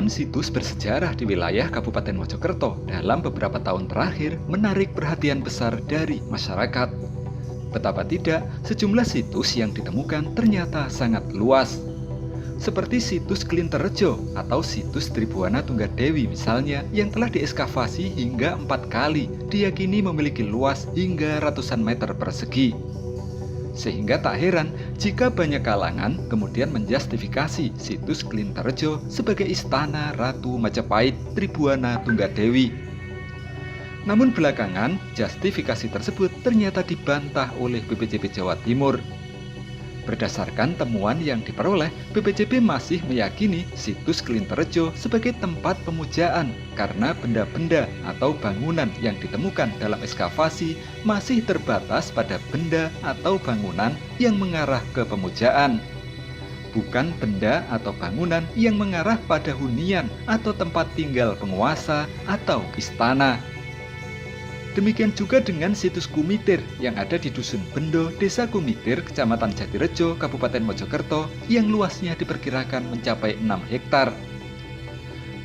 Pembangunan situs bersejarah di wilayah Kabupaten Mojokerto dalam beberapa tahun terakhir menarik perhatian besar dari masyarakat. Betapa tidak, sejumlah situs yang ditemukan ternyata sangat luas. Seperti situs Klinterrejo atau situs Tribuana Tunggadewi misalnya yang telah diekskavasi hingga 4 kali, diyakini memiliki luas hingga ratusan meter persegi. Sehingga tak heran jika banyak kalangan kemudian menjustifikasi situs Klinterrejo sebagai istana Ratu Majapahit Tribuana Tunggadewi. Namun belakangan, justifikasi tersebut ternyata dibantah oleh BPJB Jawa Timur. Berdasarkan temuan yang diperoleh, BPJB masih meyakini situs Klinterrejo sebagai tempat pemujaan karena benda-benda atau bangunan yang ditemukan dalam ekskavasi masih terbatas pada benda atau bangunan yang mengarah ke pemujaan. Bukan benda atau bangunan yang mengarah pada hunian atau tempat tinggal penguasa atau istana. Demikian juga dengan situs Kumitir yang ada di Dusun Bendo, Desa Kumitir, Kecamatan Jatirejo, Kabupaten Mojokerto yang luasnya diperkirakan mencapai 6 hektar.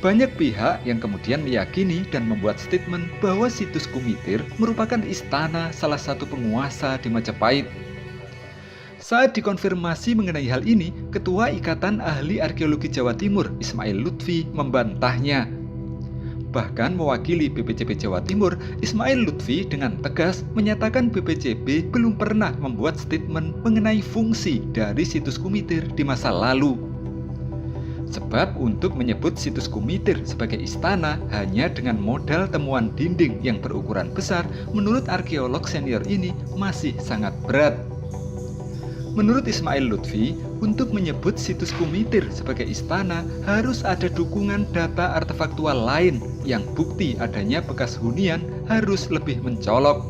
Banyak pihak yang kemudian meyakini dan membuat statement bahwa situs Kumitir merupakan istana salah satu penguasa di Majapahit. Saat dikonfirmasi mengenai hal ini, Ketua Ikatan Ahli Arkeologi Jawa Timur, Ismail Lutfi, membantahnya. Bahkan mewakili BPJB Jawa Timur, Ismail Lutfi dengan tegas menyatakan BPJB belum pernah membuat statement mengenai fungsi dari situs Kumitir di masa lalu. Sebab untuk menyebut situs Kumitir sebagai istana hanya dengan modal temuan dinding yang berukuran besar, menurut arkeolog senior ini masih sangat berat. Menurut Ismail Lutfi, untuk menyebut situs Kumitir sebagai istana harus ada dukungan data artefaktual lain yang bukti adanya bekas hunian harus lebih mencolok.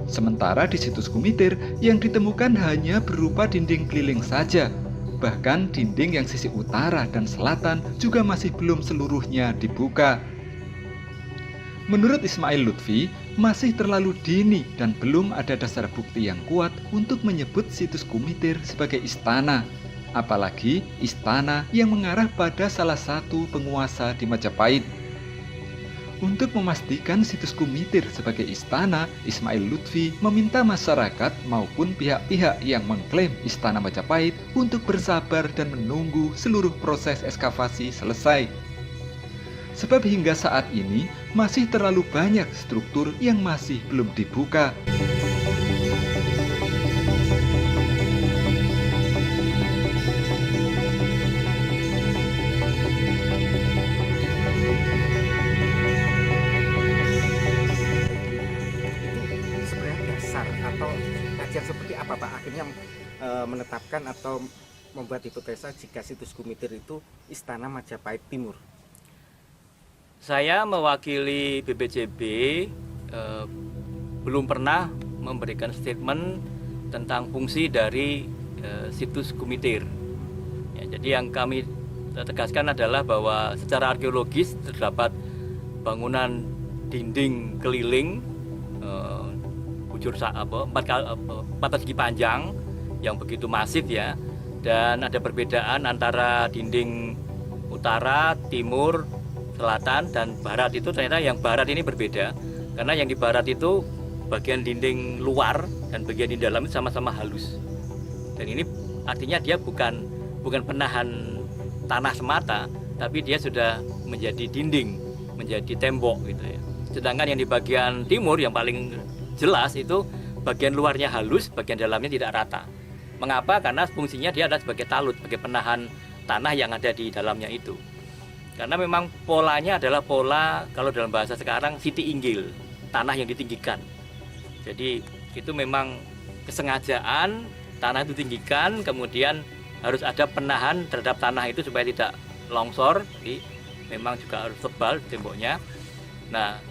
Sementara di situs Kumitir yang ditemukan hanya berupa dinding keliling saja. Bahkan dinding yang sisi utara dan selatan juga masih belum seluruhnya dibuka. Menurut Ismail Lutfi, masih terlalu dini dan belum ada dasar bukti yang kuat untuk menyebut situs Kumitir sebagai istana. Apalagi istana yang mengarah pada salah satu penguasa di Majapahit. Untuk memastikan situs Kumitir sebagai istana, Ismail Lutfi meminta masyarakat maupun pihak-pihak yang mengklaim istana Majapahit untuk bersabar dan menunggu seluruh proses ekskavasi selesai. Sebab hingga saat ini masih terlalu banyak struktur yang masih belum dibuka. Sebenarnya dasar atau kajian seperti apa Pak akhirnya menetapkan atau membuat hipotesa jika situs Kumitir itu istana Majapahit Timur? Saya mewakili BPJB belum pernah memberikan statement tentang fungsi dari situs Kumitir. Ya, jadi yang kami tegaskan adalah bahwa secara arkeologis terdapat bangunan dinding keliling bujur 4 persegi panjang yang begitu masif ya, dan ada perbedaan antara dinding utara, timur, selatan dan barat. Itu ternyata yang barat ini berbeda karena yang di barat itu bagian dinding luar dan bagian di dalam itu sama-sama halus, dan ini artinya dia bukan penahan tanah semata, tapi dia sudah menjadi dinding, menjadi tembok gitu ya. Sedangkan yang di bagian timur yang paling jelas itu bagian luarnya halus, bagian dalamnya tidak rata. Mengapa? Karena fungsinya dia adalah sebagai talut, sebagai penahan tanah yang ada di dalamnya itu. Karena memang polanya adalah pola, kalau dalam bahasa sekarang, siti inggil, tanah yang ditinggikan. Jadi itu memang kesengajaan tanah itu tinggikan, kemudian harus ada penahan terhadap tanah itu supaya tidak longsor. Jadi memang juga harus tebal temboknya. Nah,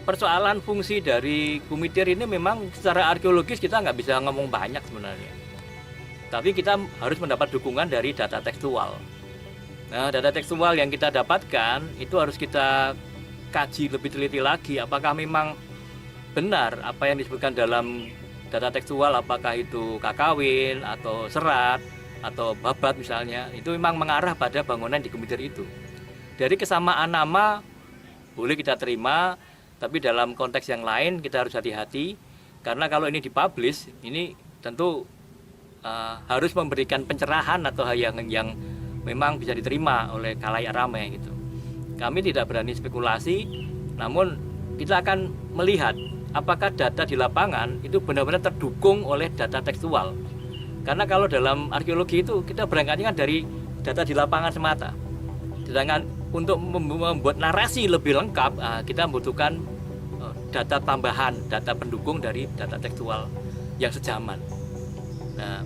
persoalan fungsi dari Kumitir ini memang secara arkeologis kita nggak bisa ngomong banyak sebenarnya. Tapi kita harus mendapat dukungan dari data tekstual. Nah, data tekstual yang kita dapatkan itu harus kita kaji lebih teliti lagi. Apakah memang benar apa yang disebutkan dalam data tekstual, apakah itu kakawin atau serat atau babat misalnya, itu memang mengarah pada bangunan di Kumitir itu. Dari kesamaan nama boleh kita terima, tapi dalam konteks yang lain kita harus hati-hati, karena kalau ini dipublish, ini tentu harus memberikan pencerahan atau hal yang memang bisa diterima oleh khalayak ramai gitu. Kami tidak berani spekulasi, namun kita akan melihat apakah data di lapangan itu benar-benar terdukung oleh data tekstual. Karena kalau dalam arkeologi itu kita berangkatnya kan dari data di lapangan semata. Sedangkan untuk membuat narasi lebih lengkap, kita membutuhkan data tambahan, data pendukung dari data tekstual yang sejaman. Nah,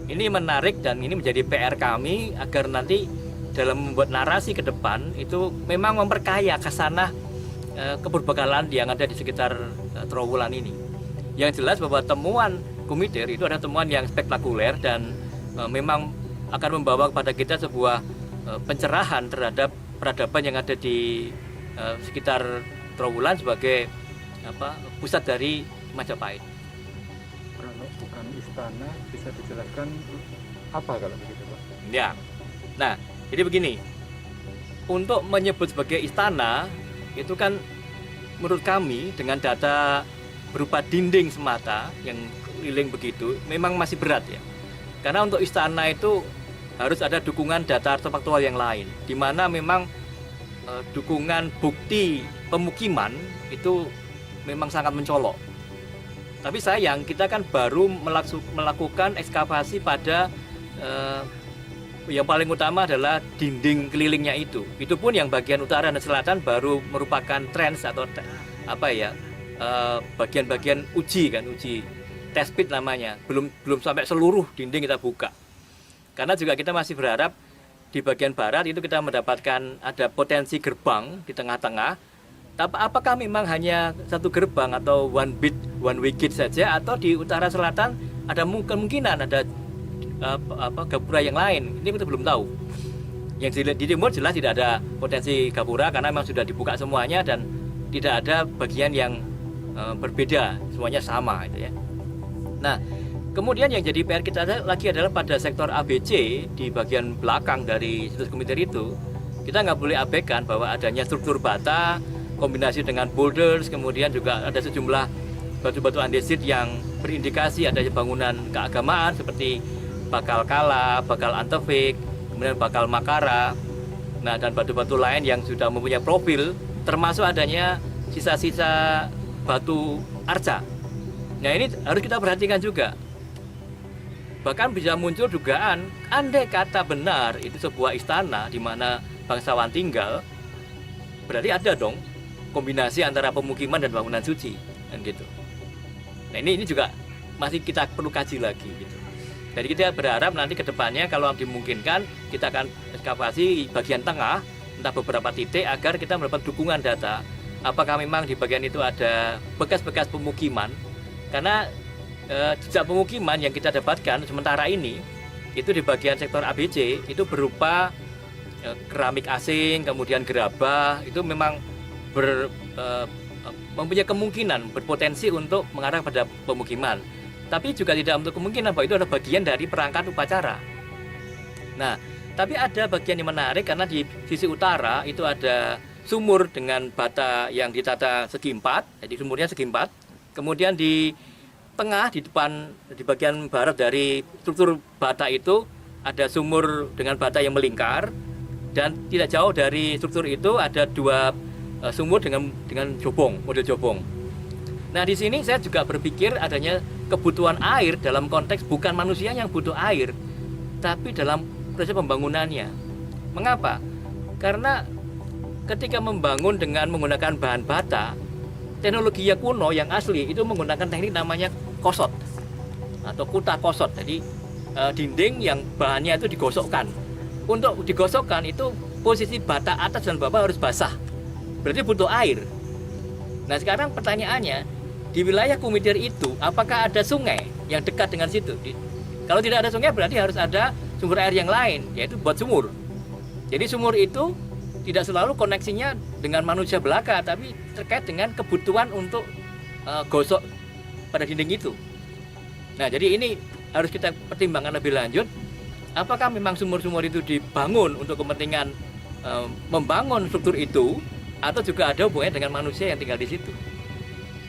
ini menarik dan ini menjadi PR kami agar nanti dalam membuat narasi ke depan itu memang memperkaya khasanah keperbekalan yang ada di sekitar Trowulan ini. Yang jelas bahwa temuan Kumitir itu adalah temuan yang spektakuler dan memang akan membawa kepada kita sebuah pencerahan terhadap peradaban yang ada di sekitar Trowulan sebagai pusat dari Majapahit. Kalau bukan istana, bisa dijelaskan apa kalau begitu, Pak? Ya, nah jadi begini, untuk menyebut sebagai istana itu kan menurut kami dengan data berupa dinding semata yang keliling begitu memang masih berat ya. Karena untuk istana itu harus ada dukungan data artefaktual yang lain, di mana memang dukungan bukti pemukiman itu memang sangat mencolok. Tapi sayang kita kan baru melakukan ekskavasi pada yang paling utama adalah dinding kelilingnya itu. Itu pun yang bagian utara dan selatan baru merupakan trends atau bagian-bagian uji test pit namanya. Belum sampai seluruh dinding kita buka. Karena juga kita masih berharap di bagian barat itu kita mendapatkan ada potensi gerbang di tengah-tengah. Tapi apakah memang hanya satu gerbang atau one way gate saja, atau di utara selatan ada kemungkinan ada gapura yang lain? Ini kita belum tahu. Yang di timur jelas tidak ada potensi gapura karena memang sudah dibuka semuanya dan tidak ada bagian yang berbeda, semuanya sama itu ya. Nah, kemudian yang jadi PR kita lagi adalah pada sektor ABC di bagian belakang dari situs Kumitir itu, kita nggak boleh abaikan bahwa adanya struktur bata kombinasi dengan boulders, kemudian juga ada sejumlah batu-batu andesit yang berindikasi adanya bangunan keagamaan seperti Bakal Kala, Bakal Antefik, kemudian Bakal Makara, nah dan batu-batu lain yang sudah mempunyai profil, termasuk adanya sisa-sisa batu arca. Nah ini harus kita perhatikan juga. Bahkan bisa muncul dugaan, andai kata benar itu sebuah istana di mana bangsawan tinggal, berarti ada dong kombinasi antara pemukiman dan bangunan suci, kan gitu. Nah ini juga masih kita perlu kaji lagi gitu. Jadi kita berharap nanti ke depannya kalau dimungkinkan kita akan ekskavasi bagian tengah, entah beberapa titik agar kita mendapat dukungan data. Apakah memang di bagian itu ada bekas-bekas pemukiman? Karena jejak pemukiman yang kita dapatkan sementara ini itu di bagian sektor ABC itu berupa keramik asing, kemudian gerabah, itu memang mempunyai kemungkinan berpotensi untuk mengarah pada pemukiman. Tapi juga tidak untuk kemungkinan bahwa itu adalah bagian dari perangkat upacara. Nah, tapi ada bagian yang menarik karena di sisi utara itu ada sumur dengan bata yang ditata segi empat, jadi sumurnya segi empat. Kemudian di tengah, di depan, di bagian barat dari struktur bata itu ada sumur dengan bata yang melingkar, dan tidak jauh dari struktur itu ada dua sumur dengan jobong, model jobong. Nah di sini saya juga berpikir adanya kebutuhan air dalam konteks bukan manusia yang butuh air, tapi dalam proses pembangunannya. Mengapa? Karena ketika membangun dengan menggunakan bahan bata, teknologi yang kuno yang asli itu menggunakan teknik namanya kosot atau kuta kosot. Jadi dinding yang bahannya itu digosokkan. Untuk digosokkan itu posisi bata atas dan bawah harus basah. Berarti butuh air. Nah sekarang pertanyaannya, di wilayah Kumitir itu apakah ada sungai yang dekat dengan situ? Kalau tidak ada sungai berarti harus ada sumber air yang lain, yaitu buat sumur. Jadi sumur itu tidak selalu koneksinya dengan manusia belaka, tapi terkait dengan kebutuhan untuk gosok pada dinding itu. Nah jadi ini harus kita pertimbangkan lebih lanjut. apakah memang sumur-sumur itu dibangun untuk kepentingan membangun struktur itu, atau juga ada hubungannya dengan manusia yang tinggal di situ.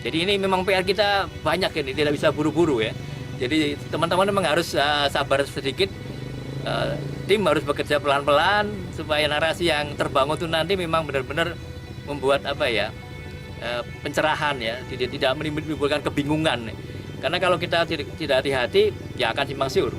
Jadi ini memang PR kita banyak ini, tidak bisa buru-buru ya. Jadi teman-teman memang harus sabar sedikit, tim harus bekerja pelan-pelan supaya narasi yang terbangun itu nanti memang benar-benar membuat pencerahan ya, tidak menimbulkan kebingungan. Karena kalau kita tidak hati-hati ya akan simpang siur.